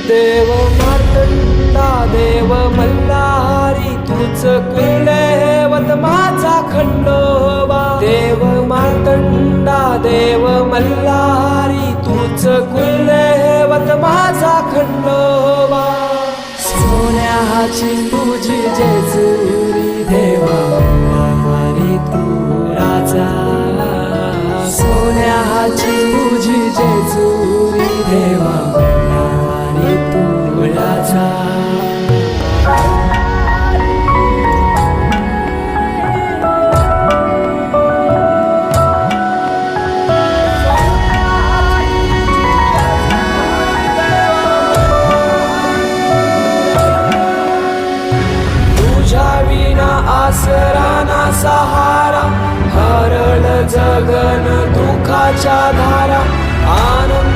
देव मार्तंडा देव मल्हारी तूच कुलदैवत माझा खंडोबा. देव मार्तंडा देव मल्हारी तूच कुलदैवत माझा खंडोबा. सोन्याची तुझी जेजुरी देवा मल्हारी तू राजा. सोन्याची तुझी जेजुरी देवा मल्हारी तू राजा. तुझ्या विना आसरा ना सहारा, हरळ जगन दुखाच्या धारा. आनंद